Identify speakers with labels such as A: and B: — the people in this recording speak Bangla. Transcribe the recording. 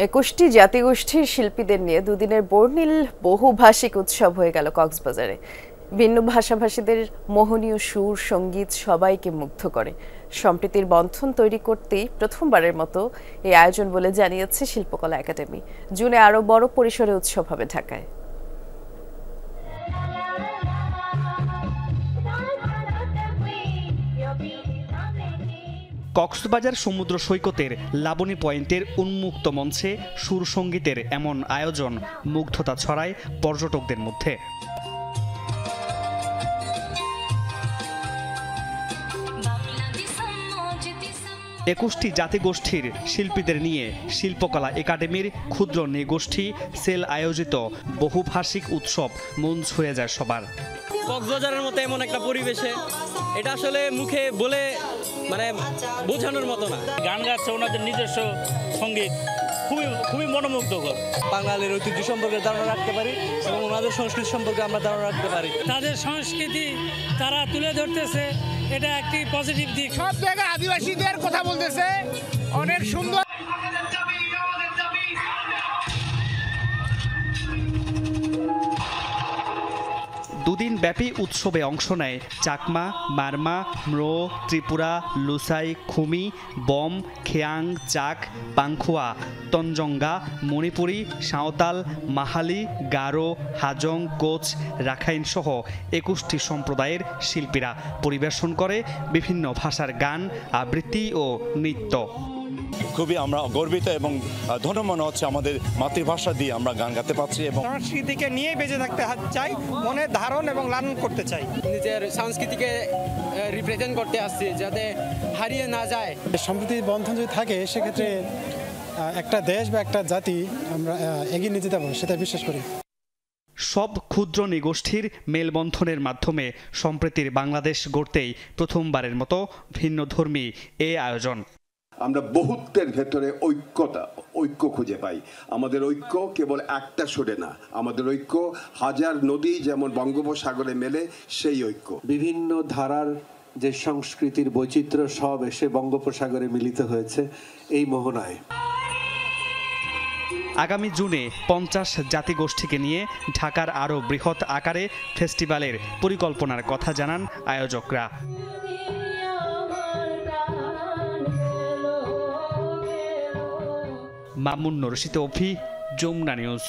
A: ২১টি জাতিগোষ্ঠীর শিল্পীদের নিয়ে দুদিনের বর্ণিল বহুভাষিক উৎসব হয়ে গেল কক্সবাজারে। ভিন্ন ভাষাভাষীদের মোহনীয় সুর সঙ্গীত সবাইকে মুগ্ধ করে। সম্প্রীতির বন্ধন তৈরি করতেই প্রথমবারের মতো এই আয়োজন বলে জানিয়েছে শিল্পকলা একাডেমি। জুনে আরও বড় পরিসরে উৎসব হবে ঢাকায়।
B: কক্সবাজার সমুদ্র সৈকতের লাবণী পয়েন্টের উন্মুক্ত মঞ্চে সুর সঙ্গীতের এমন আয়োজন মুগ্ধতা ছড়ায় পর্যটকদের মধ্যে। একুশটি জাতিগোষ্ঠীর শিল্পীদের নিয়ে শিল্পকলা একাডেমির ক্ষুদ্র নৃগোষ্ঠী সেল আয়োজিত বহুভাষিক উৎসব মন ছুঁয়ে যায় সবার।
C: কক্সবাজারের মতো এমন একটা পরিবেশে এটা আসলে মুখে বলে বোঝানোর মতো না।
D: গান গাচ্ছে ওনাদের নিজস্ব সঙ্গীত খুবই মনোমুগ্ধকর।
C: বাঙালির ঐতিহ্য সম্পর্কে ধারণা রাখতে পারি এবং ওনাদের সংস্কৃতি সম্পর্কে আমরা ধারণা রাখতে পারি।
D: তাদের সংস্কৃতি তারা তুলে ধরতেছে, এটা একটি পজিটিভ দিক।
E: সব জায়গায় আদিবাসীদের কথা বলতেছে, অনেক সুন্দর।
B: দুদিন ব্যাপী উৎসবে অংশ নেয় চাকমা, মারমা, ম্রো, ত্রিপুরা, লুসাই, খুমি, বম, খেয়াং, চাক, পাংখুয়া, তঞ্জঙ্গা, মণিপুরী, সাঁওতাল, মাহালি, গারো, হাজং, কোচ, রাখাইন সহ ২১টি সম্প্রদায়ের শিল্পীরা পরিবেশন করে বিভিন্ন ভাষার গান, আবৃত্তি ও নৃত্য।
F: খুবই আমরা গর্বিত এবং ধন্য মনে হচ্ছে আমাদের মাতৃভাষা দিয়ে আমরা গান গাতে পারছি এবং
E: সংস্কৃতিকে নিয়ে বেঁচে থাকতে চাই, মনে ধারণ এবং লালন করতে চাই।
C: নিজের সংস্কৃতিকে রিপ্রেজেন্ট করতে আসছি যাতে হারিয়ে না যায়।
G: সম্প্রীতির বন্ধন যদি থাকে সেক্ষেত্রে একটা দেশ বা একটা জাতি আমরা এগিয়ে নিয়ে যেতে পারবো, সেটা বিশ্বাস করি।
B: সব ক্ষুদ্র নৃগোষ্ঠীর মেলবন্ধনের মাধ্যমে সম্প্রীতির বাংলাদেশ গড়তেই প্রথমবারের মতো ভিন্নধর্মী এ আয়োজন।
H: আমরা বহুত্বের ভেতরে ঐক্য খুঁজে পাই। আমাদের ঐক্য কেবল একটা সুরে না, আমাদের ঐক্য হাজার নদী যেমন বঙ্গোপসাগরে মেলে সেই ঐক্য।
I: বিভিন্ন ধারার যে সংস্কৃতির বৈচিত্র্য সব এসে বঙ্গোপসাগরে মিলিত হয়েছে এই মোহনায়।
B: আগামী জুনে ৫০ জাতিগোষ্ঠীকে নিয়ে ঢাকার আরও বৃহৎ আকারে ফেস্টিভ্যালের পরিকল্পনার কথা জানান আয়োজকরা। মামুন রশিদ অভি, যমুনা নিউজ।